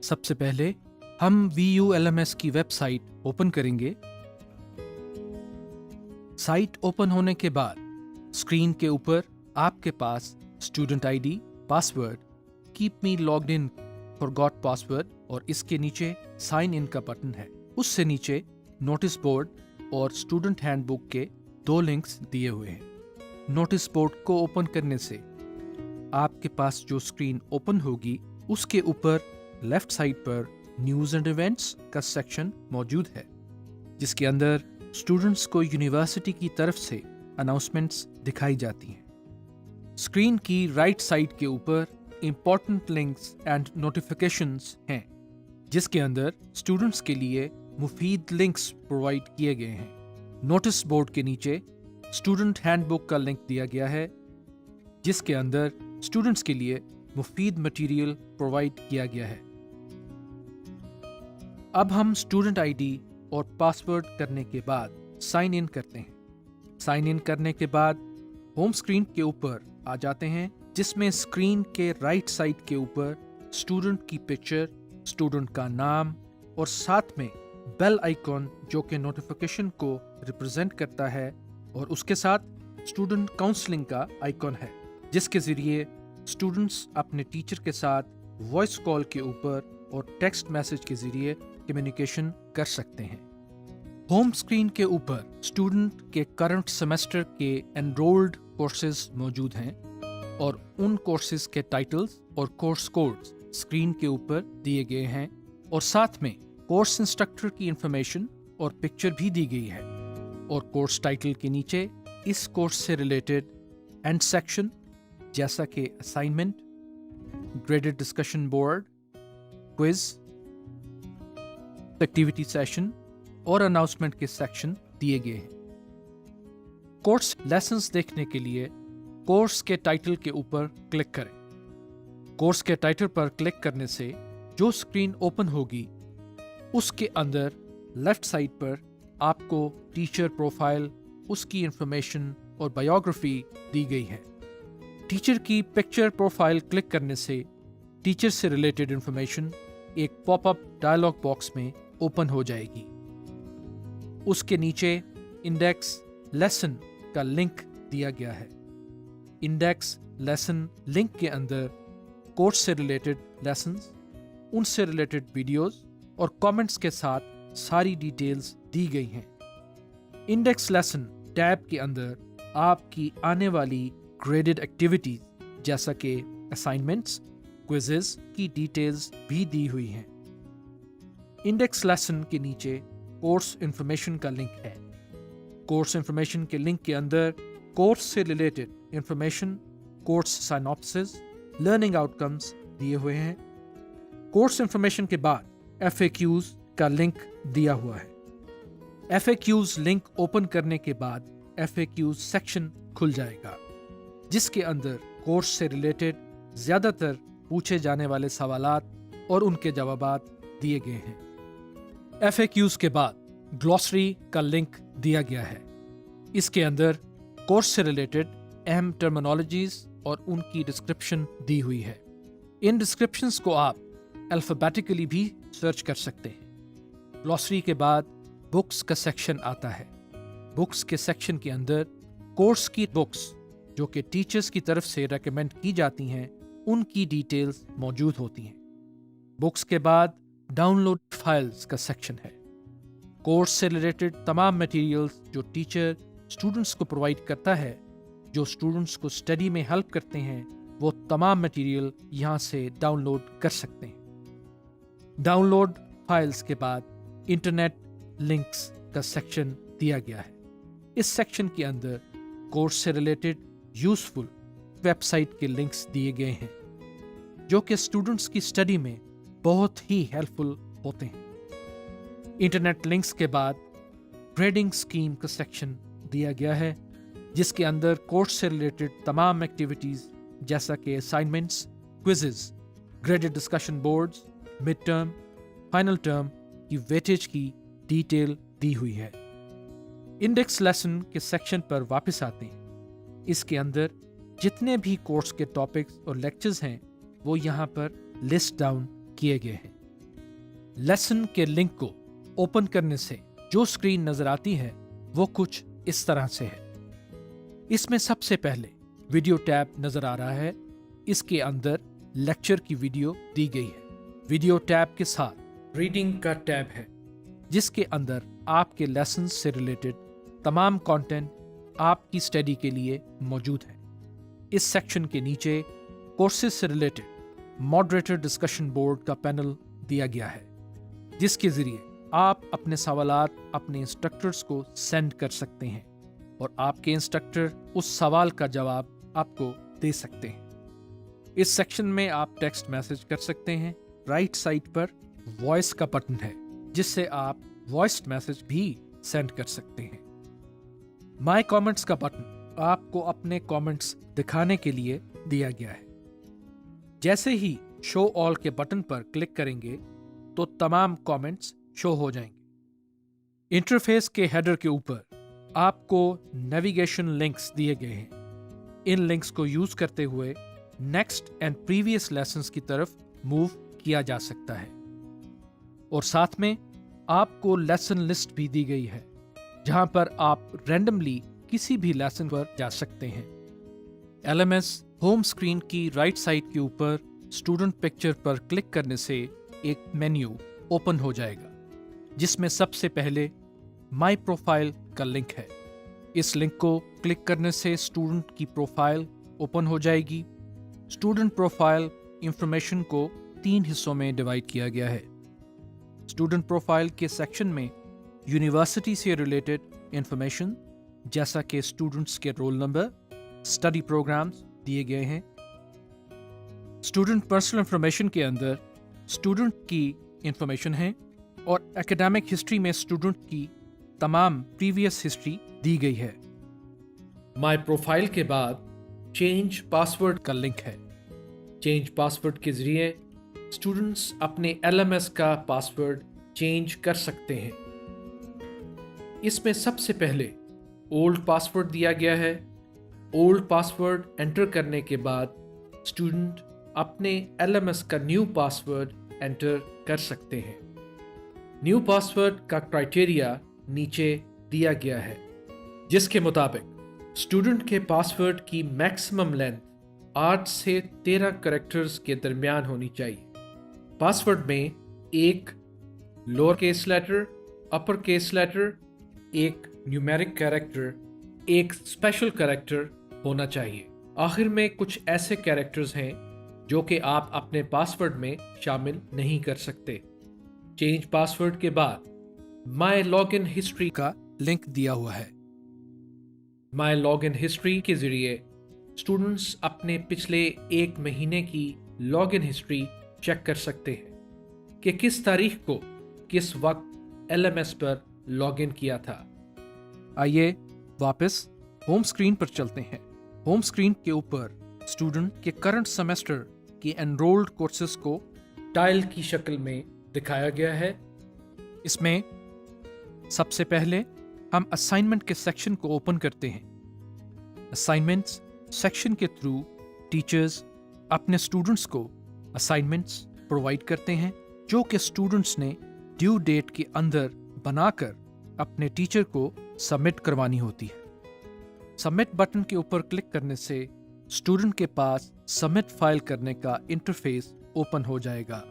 سب سے پہلے ہم VULMS کی ویب سائٹ اوپن کریں گے۔ سائٹ اوپن ہونے کے بعد اسکرین کے اوپر آپ کے پاس student ID، password, keep me logged in, forgot password اور اس کے نیچے سائن ان کا بٹن ہے۔ اس سے نیچے نوٹس بورڈ اور اسٹوڈنٹ ہینڈ بک کے 2 لنکس دیے ہوئے ہیں۔ نوٹس بورڈ کو اوپن کرنے سے آپ کے پاس جو اسکرین اوپن ہوگی اس کے اوپر left side per news and events کا سیکشن موجود ہے، جس کے اندر اسٹوڈنٹس کو یونیورسٹی کی طرف سے اناؤنسمنٹس دکھائی جاتی ہیں۔ اسکرین کی رائٹ سائڈ کے اوپر امپورٹنٹ لنکس اینڈ نوٹیفیکیشنز ہیں، جس کے اندر اسٹوڈنٹس کے لیے مفید لنکس پرووائڈ کیے گئے ہیں۔ نوٹس بورڈ کے نیچے اسٹوڈنٹ ہینڈ بک کا لنک دیا گیا ہے، جس کے اندر اسٹوڈنٹس کے لیے مفید مٹیریل پرووائڈ کیا گیا ہے۔ اب ہم اسٹوڈنٹ ID اور پاسورڈ کرنے کے بعد سائن ان کرتے ہیں۔ سائن ان کرنے کے بعد ہوم اسکرین کے اوپر آ جاتے ہیں، جس میں اسکرین کے رائٹ سائڈ کے اوپر اسٹوڈنٹ کی پکچر، اسٹوڈنٹ کا نام اور ساتھ میں بیل آئیکن جو کہ نوٹیفیکیشن کو ریپرزینٹ کرتا ہے، اور اس کے ساتھ اسٹوڈنٹ کاؤنسلنگ کا آئیکن ہے، جس کے ذریعے اسٹوڈنٹس اپنے ٹیچر کے ساتھ وائس کال کے اوپر اور ٹیکسٹ میسج کے ذریعے کمیونیکیشن کر سکتے ہیں۔ ہوم اسکرین کے اوپر اسٹوڈنٹ کے کرنٹ سیمسٹر کے انرولڈ کورسز موجود ہیں اور ان کورسز کے ٹائٹلز اور کورس کوڈز اسکرین کے اوپر دیے گئے ہیں، اور ساتھ میں کورس انسٹرکٹر کی انفارمیشن اور پکچر بھی دی گئی ہے۔ اور کورس ٹائٹل کے نیچے اس کورس سے ریلیٹڈ اینڈ سیکشن جیسا کہ assignment, graded discussion board, quiz, activity session اور اناؤنسمنٹ کے سیکشن دیے گئے ہیں۔ کورس لیسنز دیکھنے کے لیے کورس کے ٹائٹل کے اوپر کلک کریں۔ کورس کے ٹائٹل پر کلک کرنے سے جو اسکرین اوپن ہوگی اس کے اندر لیفٹ سائڈ پر آپ کو ٹیچر پروفائل، اس کی انفارمیشن اور بایوگرافی دی گئی ہے۔ ٹیچر کی پکچر پروفائل کلک کرنے سے ٹیچر سے ریلیٹڈ انفارمیشن ایک پاپ اپ ڈائلاگ باکس میں اوپن ہو جائے گی۔ اس کے نیچے انڈیکس لیسن کا لنک دیا گیا ہے۔ انڈیکس لیسن لنک کے اندر کورس سے ریلیٹڈ لیسنز، ان سے ریلیٹڈ ویڈیوز اور کامنٹس کے ساتھ ساری ڈیٹیلز دی گئی ہیں۔ انڈیکس لیسن ٹیب کے اندر آپ کی آنے والی گریڈڈ ایکٹیویٹیز جیسا کہ اسائنمنٹس، کوئزز کی ڈیٹیلز بھی دی ہوئی ہیں۔ انڈیکس لیسن کے نیچے کورس انفارمیشن کا لنک ہے۔ کورس انفارمیشن کے لنک کے اندر کورس سے related information, course synopsis, learning outcomes دیے ہوئے ہیں۔ کورس انفارمیشن کے بعد FAQs کا لنک دیا ہوا ہے۔ FAQs لنک اوپن کرنے کے بعد FAQs سیکشن کھل جائے گا، جس کے اندر کورس سے ریلیٹڈ زیادہ تر پوچھے جانے والے سوالات اور ان کے جوابات دیے گئے ہیں۔ FAQs کے بعد گلوسری کا لنک دیا گیا ہے۔ اس کے اندر کورس سے ریلیٹڈ اہم ٹرمینالوجیز اور ان کی ڈسکرپشن دی ہوئی ہے۔ ان ڈسکرپشنز کو آپ الفابیٹیکلی بھی سرچ کر سکتے ہیں۔ گلوسری کے بعد بکس کا سیکشن آتا ہے۔ بکس کے سیکشن کے اندر کورس کی بکس جو کہ ٹیچرز کی طرف سے ریکمینڈ کی جاتی ہیں، ان کی ڈیٹیلز موجود ہوتی ہیں۔ بکس کے بعد ڈاؤن لوڈ فائلز کا سیکشن ہے۔ کورس سے ریلیٹڈ تمام میٹیریلز جو ٹیچر اسٹوڈنٹس کو پرووائڈ کرتا ہے، جو اسٹوڈنٹس کو اسٹڈی میں ہیلپ کرتے ہیں، وہ تمام میٹیریل یہاں سے ڈاؤن لوڈ کر سکتے ہیں۔ ڈاؤن لوڈ فائلز کے بعد انٹرنیٹ لنکس کا سیکشن دیا گیا ہے۔ اس سیکشن کے اندر کورس سے ریلیٹڈ یوزفل ویب سائٹ کے لنکس دیے گئے ہیں، جو کہ اسٹوڈنٹس کی اسٹڈی میں بہت ہی ہیلپ فل ہوتے ہیں۔ انٹرنیٹ لنکس کے بعد گریڈنگ اسکیم کا سیکشن دیا گیا ہے، جس کے اندر کورس سے ریلیٹڈ تمام ایکٹیویٹیز جیسا کہ assignments, quizzes, graded discussion boards, mid term, final term کی ویٹیج کی ڈیٹیل دی ہوئی ہے۔ انڈیکس لیسن کے سیکشن پر واپس آتے ہیں۔ اس کے اندر جتنے بھی کورس کے ٹاپکس اور لیکچرز ہیں وہ یہاں پر لسٹ ڈاؤن کیے گئے ہیں۔ लेसन के लिंक को ओपन करने से जो स्क्रीन नजर आती है वो कुछ इस तरह से है। इसमें सबसे पहले वीडियो टैब नजर आ रहा है। इसके अंदर लेक्चर की वीडियो दी गई है। वीडियो टैब के साथ रीडिंग का टैब है, जिसके अंदर आपके लेसन से रिलेटेड तमाम कंटेंट आपकी स्टडी के लिए मौजूद है। इस सेक्शन के नीचे कोर्सेज से रिलेटेड मॉडरेटर डिस्कशन बोर्ड का पैनल दिया गया है, जिसके जरिए आप अपने सवालात अपने इंस्ट्रक्टर्स को सेंड कर सकते हैं और आपके इंस्ट्रक्टर उस सवाल का जवाब आपको दे सकते हैं। इस सेक्शन में आप टेक्स्ट मैसेज कर सकते हैं। राइट साइड पर वॉइस का बटन है, जिससे आप वॉइस मैसेज भी सेंड कर सकते हैं। माय कमेंट्स का बटन आपको अपने कमेंट्स दिखाने के लिए दिया गया है। जैसे ही शो ऑल के बटन पर क्लिक करेंगे तो तमाम कमेंट्स शो हो जाएंगे। इंटरफेस के हेडर के ऊपर आपको नेविगेशन लिंक्स दिए गए हैं। इन लिंक्स को यूज करते हुए नेक्स्ट एंड प्रीवियस लेसन्स की तरफ मूव किया जा सकता है। और साथ में आपको लेसन लिस्ट भी दी गई है, जहां पर आप रैंडमली किसी भी लेसन पर जा सकते हैं। LMS होम स्क्रीन की राइट साइड के ऊपर स्टूडेंट पिक्चर पर क्लिक करने से एक मेन्यू ओपन हो जाएगा, जिसमें सबसे पहले माई प्रोफाइल का लिंक है। इस लिंक को क्लिक करने से स्टूडेंट की प्रोफाइल ओपन हो जाएगी। स्टूडेंट प्रोफाइल इंफॉर्मेशन को 3 हिस्सों में डिवाइड किया गया है। स्टूडेंट प्रोफाइल के सेक्शन में यूनिवर्सिटी से रिलेटेड इंफॉर्मेशन, जैसा कि स्टूडेंट्स के रोल नंबर, स्टडी प्रोग्राम्स दिए गए हैं। स्टूडेंट पर्सनल इंफॉर्मेशन के अंदर स्टूडेंट की इंफॉर्मेशन है और एकेडमिक हिस्ट्री में स्टूडेंट की तमाम प्रीवियस हिस्ट्री दी गई है। माय प्रोफाइल के बाद चेंज पासवर्ड का लिंक है। चेंज पासवर्ड के जरिए स्टूडेंट्स अपने LMS का पासवर्ड चेंज कर सकते हैं। इसमें सबसे पहले ओल्ड पासवर्ड दिया गया है। ओल्ड पासवर्ड एंटर करने के बाद स्टूडेंट अपने LMS का न्यू पासवर्ड एंटर कर सकते हैं। न्यू पासवर्ड का क्राइटेरिया नीचे दिया गया है, जिसके मुताबिक स्टूडेंट के पासवर्ड की मैक्सिमम लेंथ 8 से 13 कैरेक्टर्स के दरमियान होनी चाहिए। पासवर्ड में एक lower case letter, upper case letter, एक न्यूमेरिक कैरेक्टर, एक स्पेशल कैरेक्टर होना चाहिए। आखिर में कुछ ऐसे कैरेक्टर्स हैं जो कि आप अपने पासवर्ड में शामिल नहीं कर सकते। चेंज पासवर्ड के बाद माय लॉगिन हिस्ट्री का लिंक दिया हुआ है। माय लॉगिन हिस्ट्री के जरिए स्टूडेंट्स अपने पिछले 1 महीने की लॉगिन हिस्ट्री चेक कर सकते हैं कि किस तारीख को किस वक्त LMS पर लॉगिन किया था। आइए वापस होम स्क्रीन पर चलते हैं। होम स्क्रीन के ऊपर स्टूडेंट के करंट सेमेस्टर की एनरोल्ड कोर्सेज को टाइल की शक्ल में दिखाया गया है। इसमें सबसे पहले हम असाइनमेंट के सेक्शन को ओपन करते हैं। असाइनमेंट्स सेक्शन के थ्रू टीचर्स अपने स्टूडेंट्स को असाइनमेंट्स प्रोवाइड करते हैं, जो कि स्टूडेंट्स ने ड्यू डेट के अंदर बनाकर अपने टीचर को सबमिट करवानी होती है। सबमिट बटन के ऊपर क्लिक करने से स्टूडेंट के पास सबमिट फाइल करने का इंटरफेस ओपन हो जाएगा।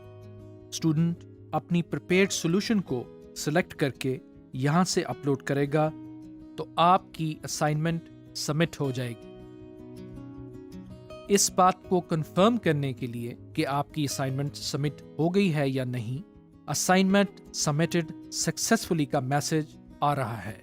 स्टूडेंट अपनी प्रिपेयर्ड सॉल्यूशन को सिलेक्ट करके यहां से अपलोड करेगा तो आपकी असाइनमेंट सबमिट हो जाएगी। इस बात को कंफर्म करने के लिए कि आपकी असाइनमेंट सबमिट हो गई है या नहीं, असाइनमेंट सबमिटेड सक्सेसफुली का मैसेज आ रहा है।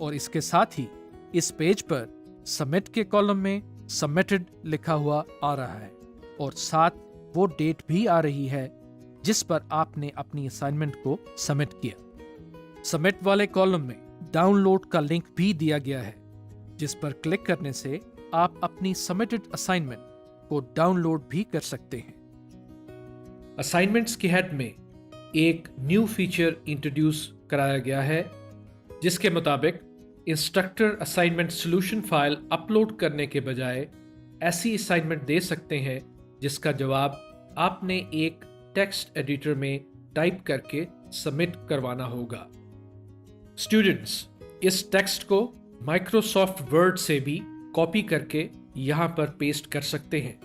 और इसके साथ ही इस पेज पर सबमिट के कॉलम में सबमिटेड लिखा हुआ आ रहा है और साथ वो डेट भी आ रही है जिस पर आपने अपनी असाइनमेंट को सबमिट किया। सबमिट वाले कॉलम में डाउनलोड का लिंक भी दिया गया है, जिस पर क्लिक करने से आप अपनी सबमिटेड असाइनमेंट को डाउनलोड भी कर सकते हैं। असाइनमेंट्स के हेड में एक न्यू फीचर इंट्रोड्यूस कराया गया है, जिसके मुताबिक instructor assignment solution file upload करने के बजाय ऐसी असाइनमेंट दे सकते हैं जिसका जवाब आपने एक टेक्स्ट एडिटर में टाइप करके सबमिट करवाना होगा। स्टूडेंट्स इस टेक्स्ट को माइक्रोसॉफ्ट वर्ड से भी कॉपी करके यहाँ पर पेस्ट कर सकते हैं।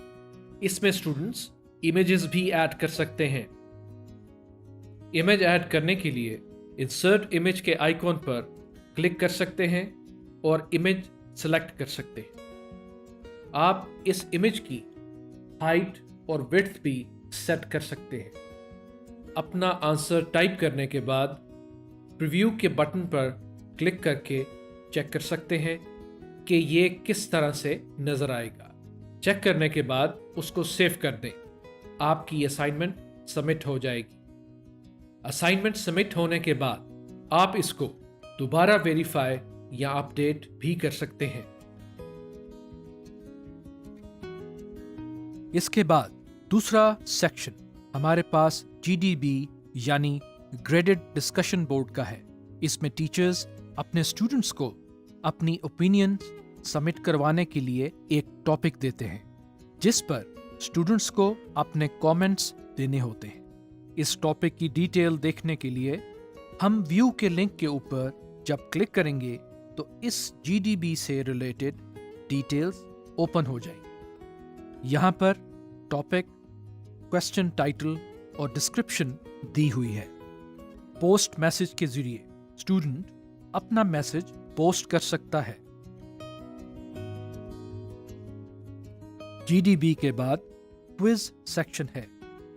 इसमें स्टूडेंट्स इमेजेस भी ऐड कर सकते हैं। इमेज ऐड करने के लिए इंसर्ट इमेज के आइकॉन पर क्लिक कर सकते हैं और इमेज सेलेक्ट कर सकते हैं। आप इस इमेज की हाइट और विड्थ भी सेट कर सकते हैं। अपना आंसर टाइप करने के बाद प्रीव्यू के बटन पर क्लिक करके चेक कर सकते हैं कि ये किस तरह से नजर आएगा। चेक करने के बाद उसको सेव कर दें। आपकी असाइनमेंट सबमिट हो जाएगी। असाइनमेंट सबमिट होने के बाद आप इसको दोबारा वेरीफाई या अपडेट भी कर सकते हैं। इसके बाद दूसरा सेक्शन हमारे पास GDB यानी ग्रेडेड डिस्कशन बोर्ड का है। इसमें टीचर्स अपने स्टूडेंट्स को अपनी ओपिनियन सबमिट करवाने के लिए एक टॉपिक देते हैं, जिस पर स्टूडेंट्स को अपने कमेंट्स देने होते हैं। इस टॉपिक की डिटेल देखने के लिए हम व्यू के लिंक के ऊपर जब क्लिक करेंगे तो इस GDB से रिलेटेड डिटेल्स ओपन हो जाएंगी। यहाँ पर टॉपिक, क्वेश्चन टाइटल और डिस्क्रिप्शन दी हुई है। पोस्ट मैसेज के जरिए स्टूडेंट अपना मैसेज पोस्ट कर सकता है। GDB के बाद क्विज सेक्शन है।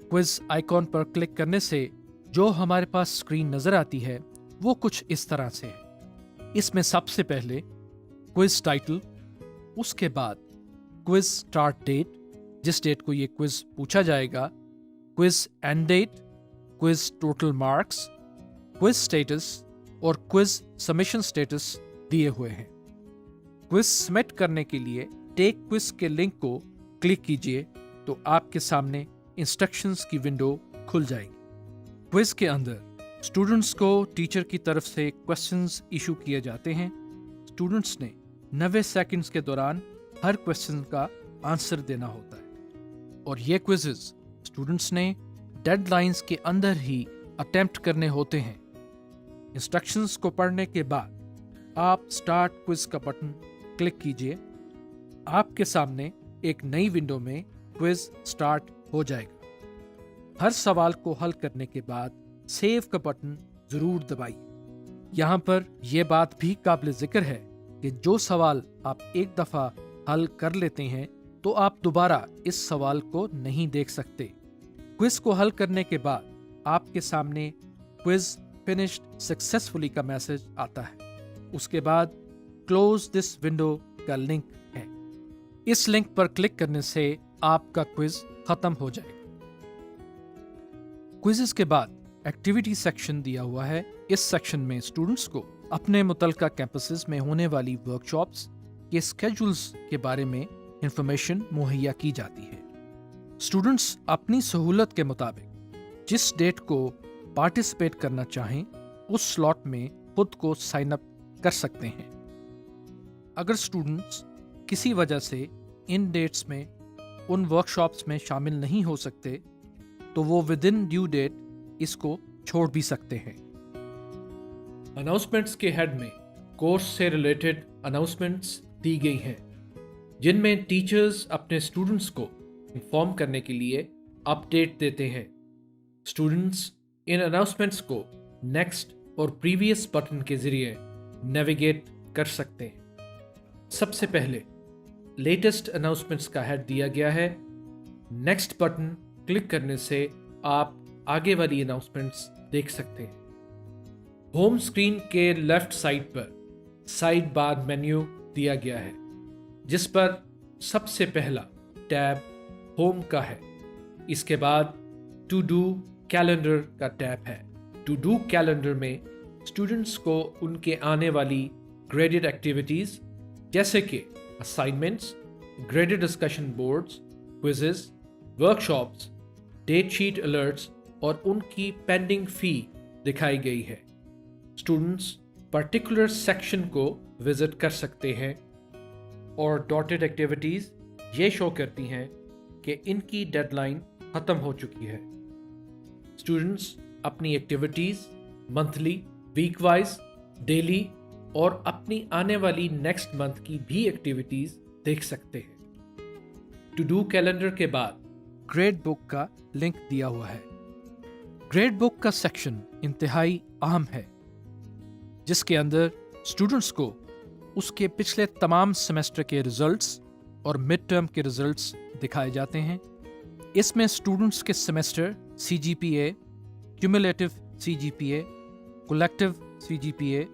क्विज आइकॉन पर क्लिक करने से जो हमारे पास स्क्रीन नजर आती है वो कुछ इस तरह से है। इसमें सबसे पहले क्विज टाइटल, उसके बाद क्विज स्टार्ट डेट, जिस डेट को ये क्विज पूछा जाएगा, quiz end date, quiz total marks, quiz status और क्विज सबमिशन स्टेटस दिए हुए हैं। क्विज सबमिट करने के लिए टेक क्विज के लिंक को क्लिक कीजिए तो आपके सामने इंस्ट्रक्शंस की विंडो खुल जाएगी। क्विज के अंदर स्टूडेंट्स को टीचर की तरफ से क्वेश्चंस इशू किए जाते हैं। स्टूडेंट्स ने 90 सेकंड्स के दौरान हर क्वेश्चन का आंसर देना होता है और ये क्विजेस स्टूडेंट्स ने डेडलाइंस के अंदर ही अटेम्प्ट करने होते हैं। इंस्ट्रक्शंस को पढ़ने के बाद आप स्टार्ट क्विज का बटन क्लिक कीजिए। आपके सामने एक नई विंडो में क्विज स्टार्ट हो जाएगा। हर सवाल को हल करने के बाद सेव का बटन जरूर दबाइए। यहाँ पर यह बात भी काबिल जिक्र है कि जो सवाल आप एक दफा हल कर लेते हैं तो आप दोबारा इस सवाल को नहीं देख सकते। क्विज को हल करने के बाद आपके सामने क्विज फिनिश्ड सक्सेसफुली का मैसेज आता है। उसके बाद क्लोज दिस विंडो का लिंक है। इस लिंक पर क्लिक करने से आपका क्विज खत्म हो जाएगा। क्विज़ेस के बाद एक्टिविटी सेक्शन दिया हुआ है। इस सेक्शन में स्टूडेंट्स को अपने मुतलका कैंपसेस में होने वाली वर्कशॉप्स के स्केड्यूल्स के बारे में इंफॉर्मेशन मुहैया की जाती है। स्टूडेंट्स अपनी सहूलत के मुताबिक जिस डेट को पार्टिसिपेट करना चाहें उस स्लॉट में खुद को साइन अप कर सकते हैं। अगर स्टूडेंट्स किसी वजह से इन डेट्स में उन वर्कशॉप्स में शामिल नहीं हो सकते तो वो विद इन ड्यू डेट इसको छोड़ भी सकते हैं। अनाउंसमेंट्स के हेड में कोर्स से रिलेटेड अनाउंसमेंट्स दी गई हैं, जिनमें टीचर्स अपने स्टूडेंट्स को इन्फॉर्म करने के लिए अपडेट देते हैं। स्टूडेंट्स इन अनाउंसमेंट्स को नेक्स्ट और प्रीवियस बटन के जरिए नेविगेट कर सकते हैं। सबसे पहले लेटेस्ट अनाउंसमेंट्स का हेड दिया गया है। नेक्स्ट बटन क्लिक करने से आप आगे वाली अनाउंसमेंट्स देख सकते हैं। होम स्क्रीन के लेफ्ट साइड पर साइड बार मेन्यू दिया गया है, जिस पर सबसे पहला टैब होम का है। इसके बाद टू डू कैलेंडर का टैब है। टू डू कैलेंडर में स्टूडेंट्स को उनके आने वाली ग्रेडेड एक्टिविटीज जैसे कि assignments, graded discussion boards, quizzes, workshops, date sheet alerts और उनकी पेंडिंग फी दिखाई गई है। स्टूडेंट्स पर्टिकुलर सेक्शन को विजिट कर सकते हैं और डॉटेड एक्टिविटीज ये शो करती हैं कि इनकी डेडलाइन खत्म हो चुकी है। स्टूडेंट्स अपनी activities monthly, week wise, daily और अपनी आने वाली नेक्स्ट मंथ की भी एक्टिविटीज देख सकते हैं। टू डू कैलेंडर के बाद ग्रेड बुक का लिंक दिया हुआ है। ग्रेड बुक का सेक्शन इंतहाई अहम है, जिसके अंदर स्टूडेंट्स को उसके पिछले तमाम सेमेस्टर के रिजल्ट्स और मिड टर्म के रिजल्ट्स दिखाए जाते हैं। इसमें स्टूडेंट्स के semester CGPA, cumulative CGPA, collective CGPA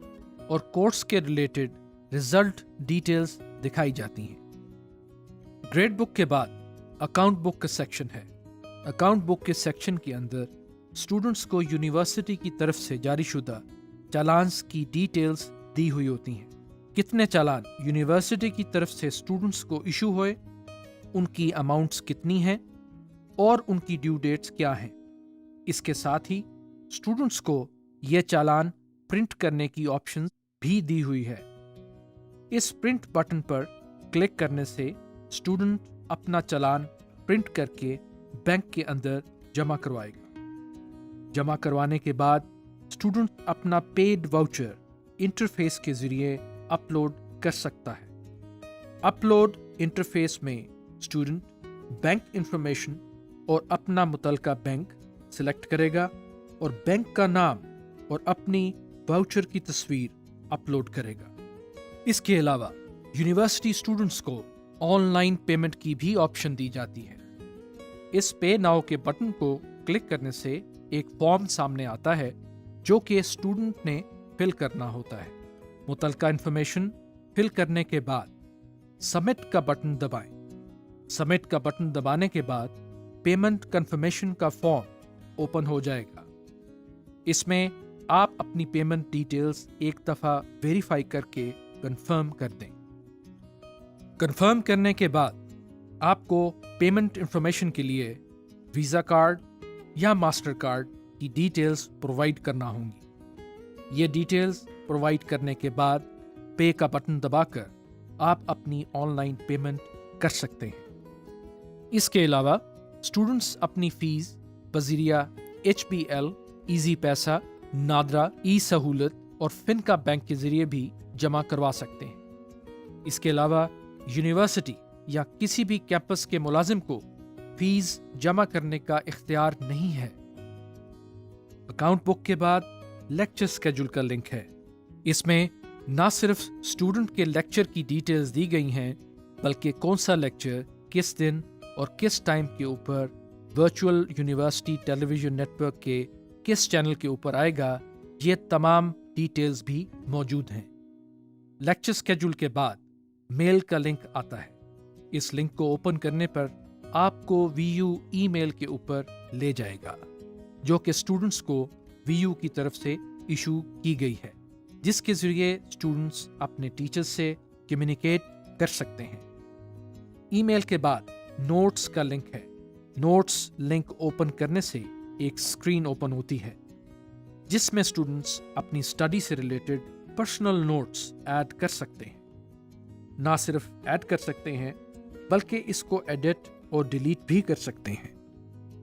और कोर्स के रिलेटेड रिजल्ट डिटेल्स दिखाई जाती हैं। ग्रेड बुक के बाद अकाउंट बुक का सेक्शन है। अकाउंट बुक के सेक्शन के अंदर स्टूडेंट्स को यूनिवर्सिटी की तरफ से जारी शुदा चालान्स की डिटेल्स दी हुई होती हैं। कितने चालान यूनिवर्सिटी की तरफ से स्टूडेंट्स को इशू हुए, उनकी अमाउंट्स कितनी हैं और उनकी ड्यू डेट्स क्या हैं। इसके साथ ही स्टूडेंट्स को ये चालान प्रिंट करने की ऑप्शन भी दी हुई है। इस प्रिंट बटन पर क्लिक करने से स्टूडेंट अपना चालान प्रिंट करके बैंक के अंदर जमा करवाएगा। जमा करवाने के बाद स्टूडेंट अपना पेड वाउचर इंटरफेस के जरिए अपलोड कर सकता है। अपलोड इंटरफेस में स्टूडेंट बैंक इंफॉर्मेशन और अपना मुतलका बैंक सिलेक्ट करेगा और बैंक का नाम और अपनी वाउचर की तस्वीर अपलोड करेगा। इसके अलावा यूनिवर्सिटी स्टूडेंट्स को ऑनलाइन पेमेंट की भी ऑप्शन दी जाती है। इस पे नाउ के बटन को क्लिक करने से एक फॉर्म सामने आता है जो कि स्टूडेंट ने फिल करना होता है। मुतलका इंफॉर्मेशन फिल करने के बाद सबमिट का बटन दबाएं। सबमिट का बटन दबाने के बाद पेमेंट कंफर्मेशन का फॉर्म ओपन हो जाएगा। इसमें आप अपनी पेमेंट डिटेल्स एक दफ़ा वेरीफाई करके कंफर्म कर दें। कंफर्म करने के बाद आपको पेमेंट इंफॉर्मेशन के लिए वीज़ा कार्ड या मास्टर कार्ड की डिटेल्स प्रोवाइड करना होंगी। ये डिटेल्स प्रोवाइड करने के बाद पे का बटन दबाकर आप अपनी ऑनलाइन पेमेंट कर सकते हैं। इसके अलावा स्टूडेंट्स अपनी फीस बज़रिया HBL, ईजी पैसा, नादरा, ई सहूलत और फिनका बैंक के जरिए भी जमा करवा सकते हैं। इसके अलावा यूनिवर्सिटी या किसी भी कैंपस के मुलाजिम को फीस जमा करने का इख्तियार नहीं है। अकाउंट बुक के बाद लेक्चर स्केड्यूल का लिंक है। इसमें ना सिर्फ स्टूडेंट के लेक्चर की डिटेल्स दी गई हैं, बल्कि कौन सा लेक्चर किस दिन और किस टाइम के ऊपर वर्चुअल यूनिवर्सिटी टेलीविजन नेटवर्क के किस चैनल के ऊपर आएगा, ये तमाम डिटेल्स भी मौजूद हैं। लेक्चर स्केड्यूल के बाद मेल का लिंक आता है। इस लिंक को ओपन करने पर आपको VU ईमेल के ऊपर ले जाएगा, जो कि स्टूडेंट्स को VU की तरफ से इशू की गई है, जिसके जरिए स्टूडेंट्स अपने टीचर्स से कम्युनिकेट कर सकते हैं। ईमेल के बाद नोट्स का लिंक है। नोट्स लिंक ओपन करने से एक स्क्रीन ओपन होती है, जिसमें स्टूडेंट्स अपनी स्टडी से रिलेटेड पर्सनल नोट्स ऐड कर सकते हैं। ना सिर्फ ऐड कर सकते हैं, बल्कि इसको एडिट और डिलीट भी कर सकते हैं।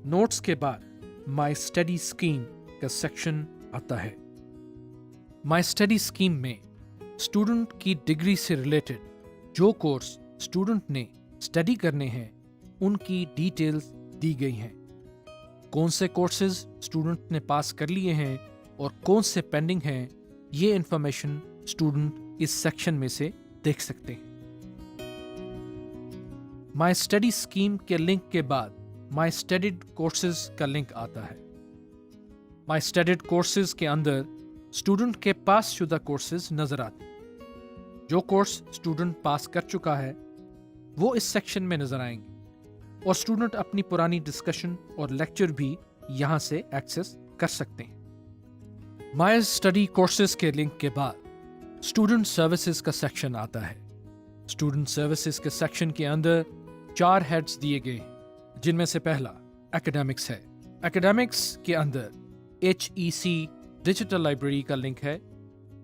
नोट्स के बाद माई स्टडी स्कीम का सेक्शन आता है। माई स्टडी स्कीम में स्टूडेंट की डिग्री से रिलेटेड जो कोर्स स्टूडेंट ने स्टडी करने हैं, उनकी डिटेल्स दी गई हैं। कौन से कोर्सेज स्टूडेंट ने पास कर लिए हैं और कौन से पेंडिंग हैं, ये इंफॉर्मेशन स्टूडेंट इस सेक्शन में से देख सकते हैं। माई स्टडी स्कीम के लिंक के बाद माई स्टडीड कोर्सेज का लिंक आता है। माई स्टडीड कोर्सेज के अंदर स्टूडेंट के पास शुदा कोर्सेज नजर आते हैं। जो कोर्स स्टूडेंट पास कर चुका है वो इस सेक्शन में नजर आएंगे और स्टूडेंट अपनी पुरानी डिस्कशन और लेक्चर भी यहां से एक्सेस कर सकते हैं। माई स्टडी कोर्सेज के लिंक के बाद स्टूडेंट सर्विसेज का सेक्शन आता है। स्टूडेंट सर्विसेज के सेक्शन के अंदर 4 हेड्स दिए गए हैं, जिनमें से पहला एकेडमिक्स है। एकेडमिक्स के अंदर HEC डिजिटल लाइब्रेरी का लिंक है।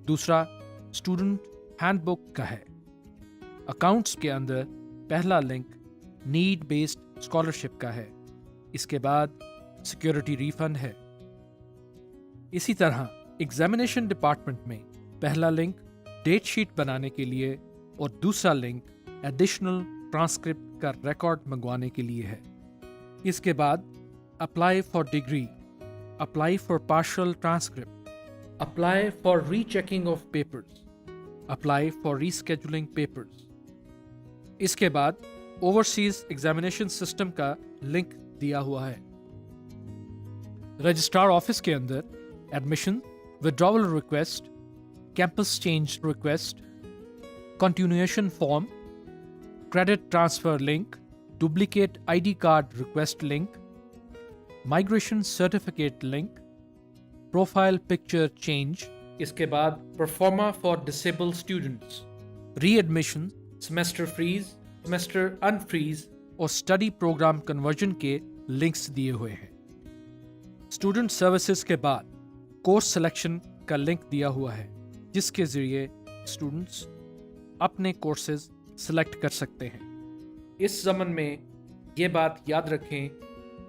दूसरा स्टूडेंट हैंडबुक का है। अकाउंट्स के अंदर पहला लिंक नीड बेस्ड स्कॉलरशिप का है। इसके बाद सिक्योरिटी रिफंड है। इसी तरह एग्जामिनेशन डिपार्टमेंट में पहला लिंक डेट शीट बनाने के लिए और दूसरा लिंक एडिशनल ट्रांसक्रिप्ट का रिकॉर्ड मंगवाने के लिए है। इसके बाद apply for degree, apply for partial transcript, apply for rechecking of papers, apply for rescheduling papers. इसके बाद ओवरसीज एग्जामिनेशन सिस्टम का लिंक दिया हुआ है। रजिस्ट्रार ऑफिस के अंदर admission, withdrawal request, campus change request, continuation form, credit transfer link, duplicate ID card request link, migration certificate link, profile picture change. इसके बाद pro forma for disabled students, readmission, semester freeze, semester unfreeze और study programme conversion के links दिए हुए हैं। Student services के बाद course selection का लिंक दिया हुआ है, जिसके जरिए स्टूडेंट्स अपने कोर्सेज सिलेक्ट कर सकते हैं। इस ज़मन में ये बात याद रखें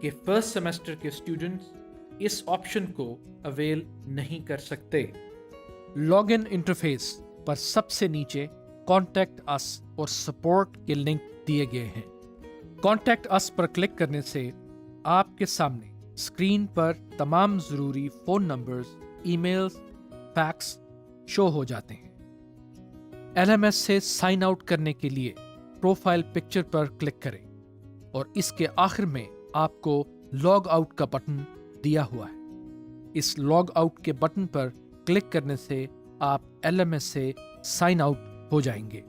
कि फर्स्ट सेमेस्टर के स्टूडेंट्स इस ऑप्शन को अवेल नहीं कर सकते। लॉगिन इंटरफेस पर सबसे नीचे कॉन्टैक्ट अस और सपोर्ट के लिंक दिए गए हैं। कॉन्टैक्ट अस पर क्लिक करने से आपके सामने स्क्रीन पर तमाम ज़रूरी phone numbers, emails, fax show हो जाते हैं। LMS से साइन आउट करने के लिए प्रोफाइल पिक्चर पर क्लिक करें और इसके आखिर में आपको लॉग आउट का बटन दिया हुआ है। इस लॉग आउट के बटन पर क्लिक करने से आप LMS से साइन आउट हो जाएंगे।